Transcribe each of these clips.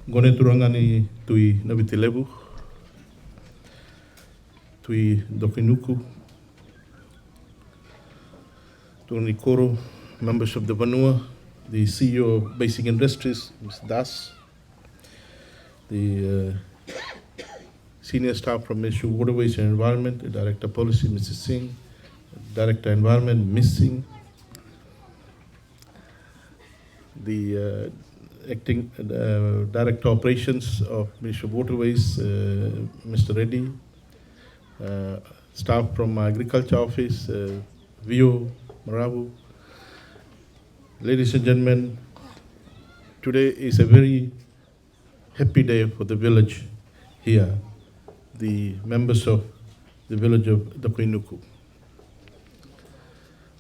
Gone turangani tui navi Tailevu, tui Dakuinuku, tui Koro, members of the Vanua, the CEO of Basic Industries, Mr. Das, the senior staff from Ministry of Waterways and Environment, the Director Policy, Mr. Singh, Director Environment, Ms. Singh, the acting Director Operations of Ministry of Waterways, Mr. Reddy, staff from Agriculture Office, Vio, Maravu. Ladies and gentlemen, today is a very happy day for the village here, the members of the village of Dakuinuku.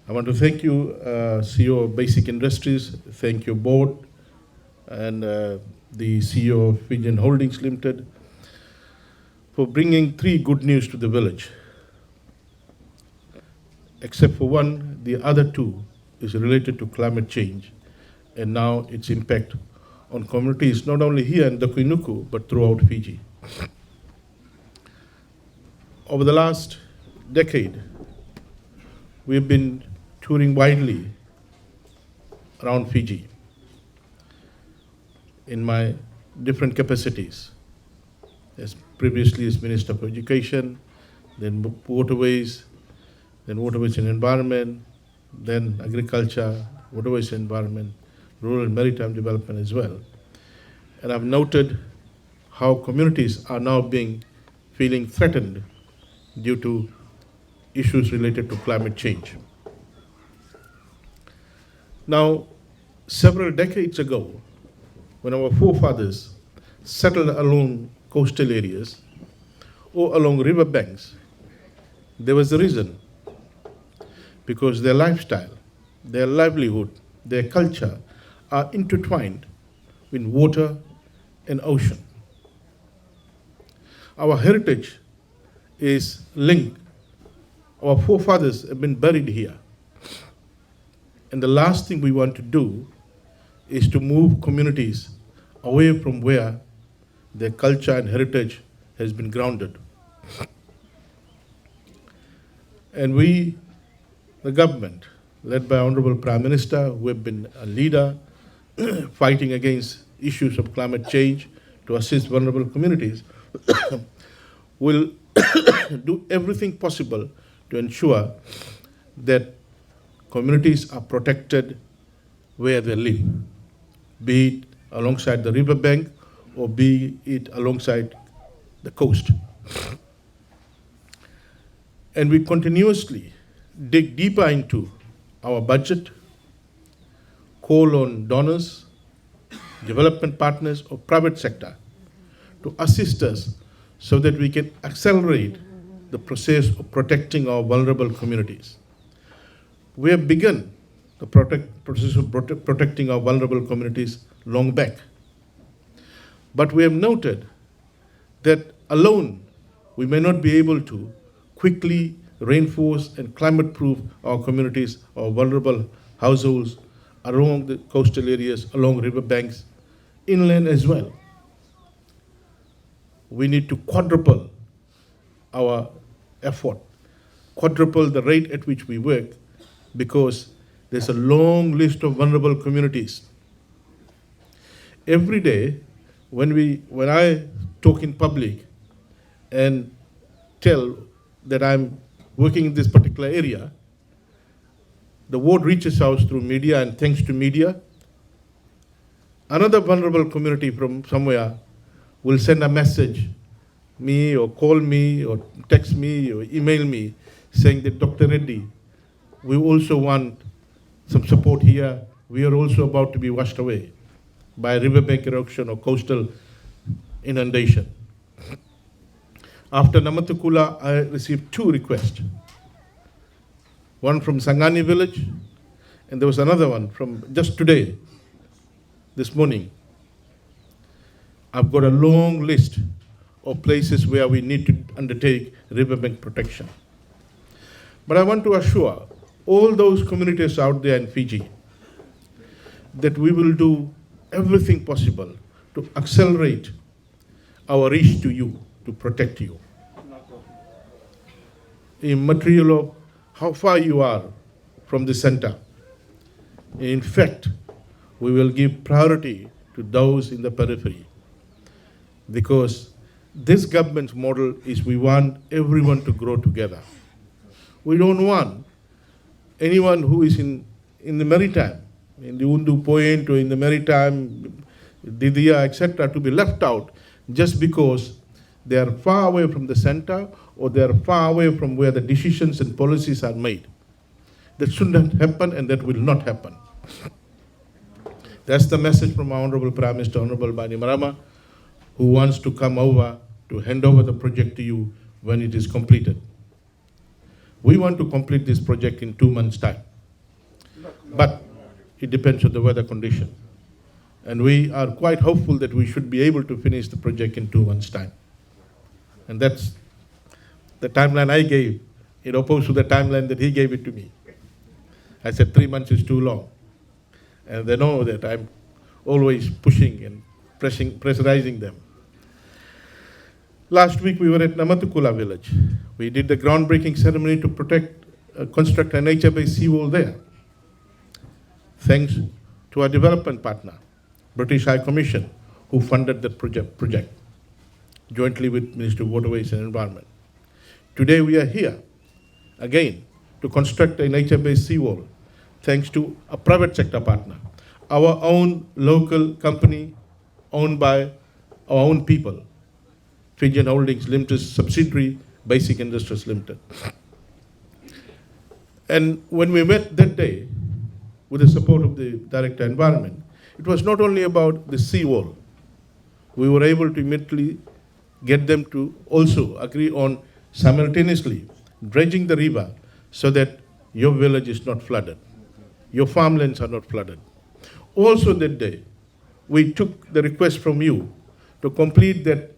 I want to thank you, CEO of Basic Industries, thank your board, and the CEO of Fijian Holdings Limited for bringing three good news to the village. Except for one, the other two is related to climate change and now its impact on communities not only here in Dakuinuku but throughout Fiji. Over the last decade, we've been touring widely around Fiji in my different capacities, as previously as Minister of Education, then Waterways, then Waterways and Environment, then Agriculture, Waterways and Environment, Rural and Maritime Development as well. And I've noted how communities are now feeling threatened due to issues related to climate change. Now, several decades ago, when our forefathers settled along coastal areas or along river banks, there was a reason, because their lifestyle, their livelihood, their culture are intertwined with water and ocean. Our heritage is linked. Our forefathers have been buried here. And the last thing we want to do is to move communities away from where their culture and heritage has been grounded. And we, the government, led by Honorable Prime Minister, who have been a leader fighting against issues of climate change to assist vulnerable communities, will do everything possible to ensure that communities are protected where they live, be it alongside the riverbank or be it alongside the coast. And we continuously dig deeper into our budget, call on donors, development partners or private sector to assist us so that we can accelerate the process of protecting our vulnerable communities. We have begun the process of protecting our vulnerable communities long back. But we have noted that alone we may not be able to quickly reinforce and climate-proof our communities, our vulnerable households along the coastal areas, along riverbanks, inland as well. We need to quadruple our effort, quadruple the rate at which we work, because there's a long list of vulnerable communities. Every day, when I talk in public and tell that I'm working in this particular area, the word reaches out through media, and thanks to media, another vulnerable community from somewhere will send a message, me or call me or text me or email me saying that Dr. Reddy, we also want some support here. We are also about to be washed away by riverbank erosion or coastal inundation. After Namatukula, I received two requests. One from Sangani village, and there was another one from just today, this morning. I've got a long list of places where we need to undertake riverbank protection. But I want to assure all those communities out there in Fiji that we will do everything possible to accelerate our reach to you, to protect you. In material of how far you are from the center. In fact, we will give priority to those in the periphery, because this government's model is we want everyone to grow together. We don't want anyone who is in the maritime, in the Undu Point or in the maritime, Didia, etc., to be left out just because they are far away from the center or they are far away from where the decisions and policies are made. That shouldn't happen, and that will not happen. That's the message from our Honorable Prime Minister, Honorable Bani Marama, who wants to come over to hand over the project to you when it is completed. We want to complete this project in 2 months' time, but it depends on the weather condition. And we are quite hopeful that we should be able to finish the project in 2 months' time. And that's the timeline I gave, in opposed to the timeline that he gave it to me. I said 3 months is too long. And they know that I'm always pushing and pressurizing them. Last week we were at Namatukula village. We did the groundbreaking ceremony to construct a nature-based seawall there. Thanks to our development partner, British High Commission, who funded that project jointly with Ministry of Waterways and Environment. Today we are here again to construct a nature-based seawall, thanks to a private sector partner, our own local company owned by our own people, Fijian Holdings Limited subsidiary, Basic Industries Limited. And when we met that day, with the support of the Director Environment, it was not only about the seawall. We were able to immediately get them to also agree on simultaneously dredging the river so that your village is not flooded, your farmlands are not flooded. Also that day, we took the request from you to complete that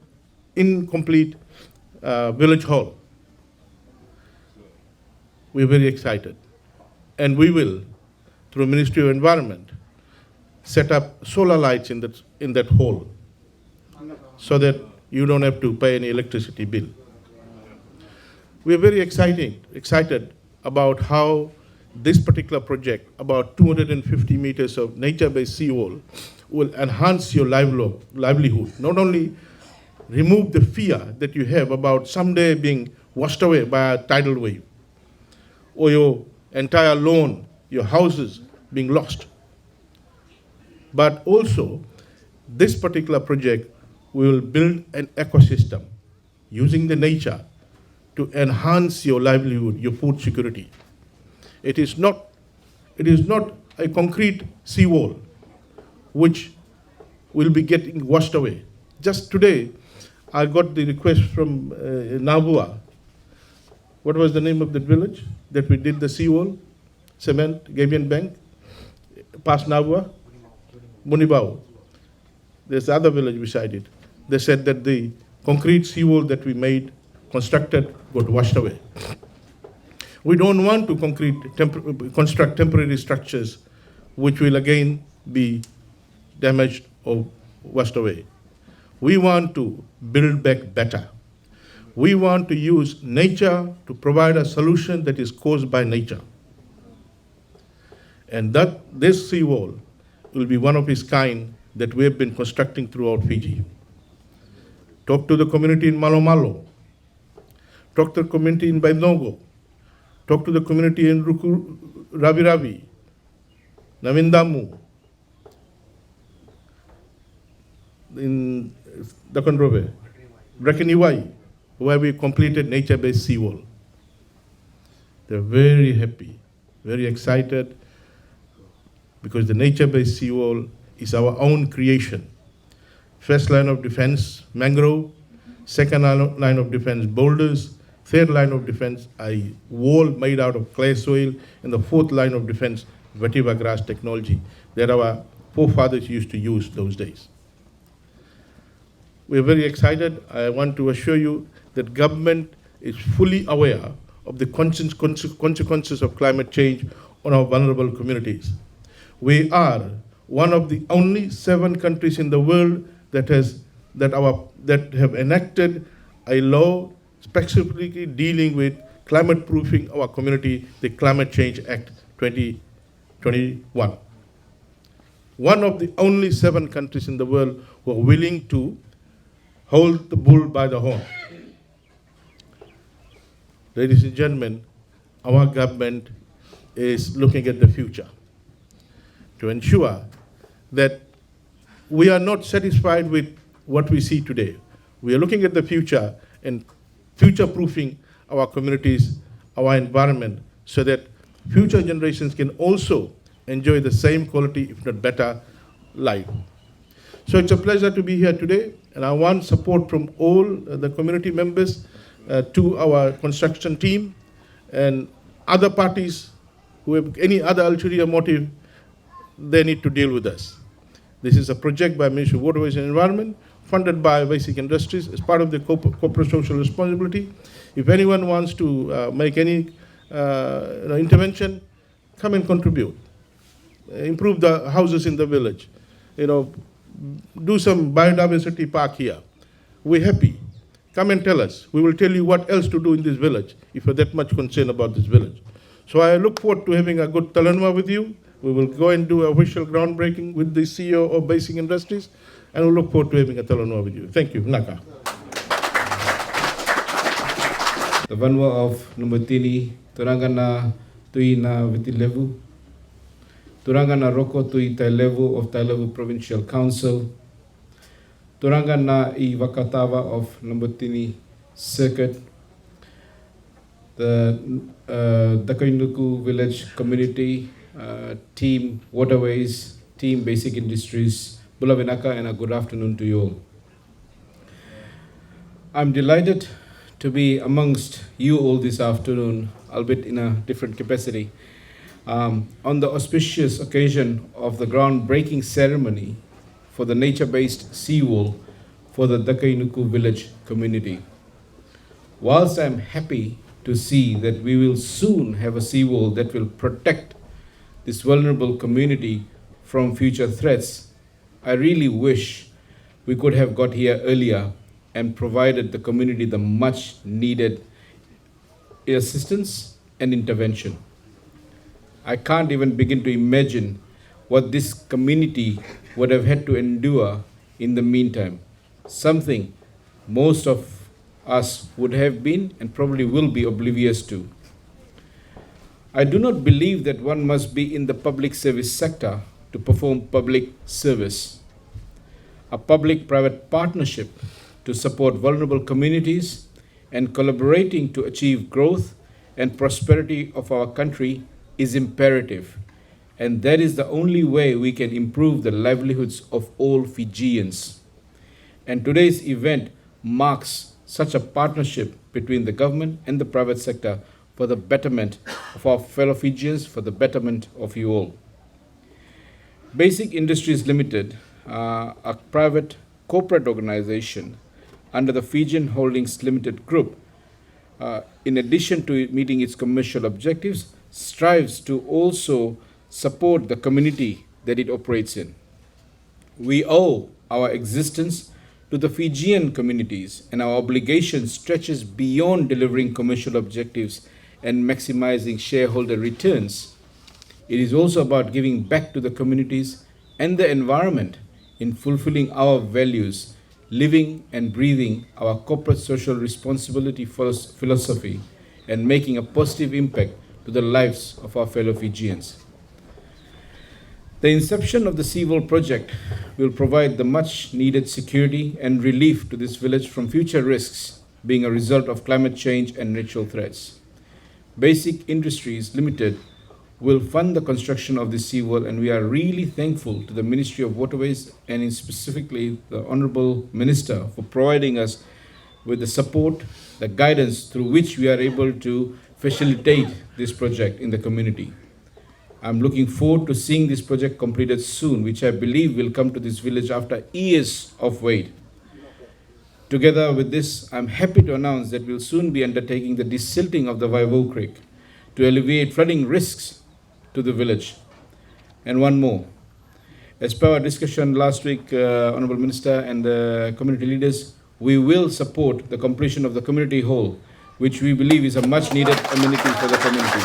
incomplete village hall. We're very excited. And we will, through Ministry of Environment, set up solar lights in that hall so that you don't have to pay any electricity bill. We're very excited about how this particular project, about 250 meters of nature-based seawall, will enhance your livelihood. Not only remove the fear that you have about someday being washed away by a tidal wave, or your entire lawn, your houses being lost, but also this particular project will build an ecosystem using the nature to enhance your livelihood, your food security. It is not a concrete seawall which will be getting washed away. Just today, I got the request from Nabua. What was the name of that village that we did the seawall? Cement, Gabian Bank, past Nabua? Munibao. There's other village beside it. They said that the concrete seawall that we constructed, got washed away. We don't want to construct temporary structures which will again be damaged or washed away. We want to build back better. We want to use nature to provide a solution that is caused by nature. And that this seawall will be one of its kind that we have been constructing throughout Fiji. Talk to the community in Malo Malo. Talk to the community in Bainogo. Talk to the community in Ravi Ravi, Navindamu, in Dakuinuku, Brekeniwai, where we completed nature-based seawall. They're very happy, very excited, because the nature-based seawall is our own creation. First line of defense, mangrove. Second line of defense, boulders. Third line of defense, a wall made out of clay soil. And the fourth line of defense, vetiver grass technology that our forefathers used to use those days. We're very excited. I want to assure you that government is fully aware of the consequences of climate change on our vulnerable communities. We are one of the only 7 countries in the world that have enacted a law specifically dealing with climate proofing our community, the Climate Change Act 2021. One of the only 7 countries in the world who are willing to hold the bull by the horn. Ladies and gentlemen, our government is looking at the future to ensure that we are not satisfied with what we see today. We are looking at the future and future-proofing our communities, our environment, so that future generations can also enjoy the same quality, if not better, life. So it's a pleasure to be here today, and I want support from all the community members to our construction team and other parties who have any other ulterior motive. They need to deal with us. This is a project by Ministry of Waterways and Environment, funded by Basic Industries as part of the corporate social responsibility. If anyone wants to make any intervention, come and contribute. Improve the houses in the village. Do some biodiversity park here. We're happy. Come and tell us. We will tell you what else to do in this village if you're that much concerned about this village. So I look forward to having a good Tailevu with you. We will go and do official groundbreaking with the CEO of Basic Industries, and we look forward to having a Tailevu with you. Thank you. Naka. The Vanua of Numutini, Turangana Tui na Vitilevu, Turangana Roko Tui Tailevu of Tailevu Provincial Council, Turangana I Wakatawa of Numutini Circuit, the Dakuinuku Village Community, Team Waterways, Team Basic Industries, Bulavinaka, and a good afternoon to you all. I'm delighted to be amongst you all this afternoon, albeit in a different capacity, on the auspicious occasion of the groundbreaking ceremony for the nature-based seawall for the Dakuinuku Village community. Whilst I'm happy to see that we will soon have a seawall that will protect this vulnerable community from future threats, I really wish we could have got here earlier and provided the community the much needed assistance and intervention. I can't even begin to imagine what this community would have had to endure in the meantime, something most of us would have been and probably will be oblivious to. I do not believe that one must be in the public service sector to perform public service. A public-private partnership to support vulnerable communities and collaborating to achieve growth and prosperity of our country is imperative, and that is the only way we can improve the livelihoods of all Fijians. And today's event marks such a partnership between the government and the private sector for the betterment of our fellow Fijians, for the betterment of you all. Basic Industries Limited, a private corporate organization under the Fijian Holdings Limited Group, in addition to meeting its commercial objectives, strives to also support the community that it operates in. We owe our existence to the Fijian communities, and our obligation stretches beyond delivering commercial objectives and maximizing shareholder returns. It is also about giving back to the communities and the environment in fulfilling our values, living and breathing our corporate social responsibility philosophy, and making a positive impact to the lives of our fellow Fijians. The inception of the Seawall project will provide the much needed security and relief to this village from future risks being a result of climate change and natural threats. Basic Industries Limited will fund the construction of this seawall, and we are really thankful to the Ministry of Waterways and in specifically the Honourable Minister for providing us with the support, the guidance through which we are able to facilitate this project in the community. I'm looking forward to seeing this project completed soon, which I believe will come to this village after years of wait. Together with this, I'm happy to announce that we'll soon be undertaking the desilting of the Vaivo Creek to alleviate flooding risks to the village. And one more. As per our discussion last week, Honorable Minister and the community leaders, we will support the completion of the community hall, which we believe is a much needed amenity for the community.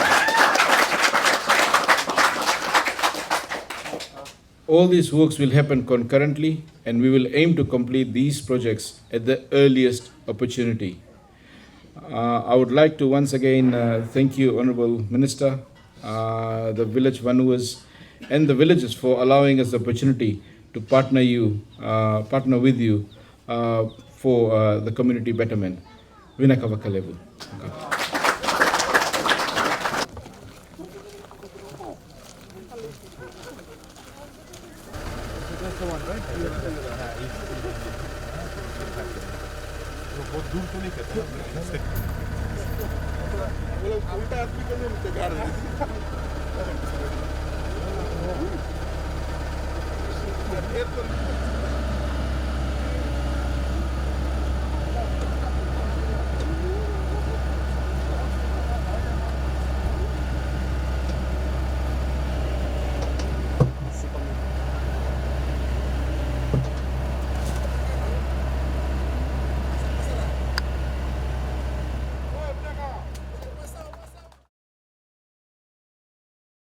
All these works will happen concurrently, and we will aim to complete these projects at the earliest opportunity. I would like to once again thank you, Honorable Minister, the village Vanuas, and the villages for allowing us the opportunity to partner with you for the community betterment. Vinakava Tailevu. Aircon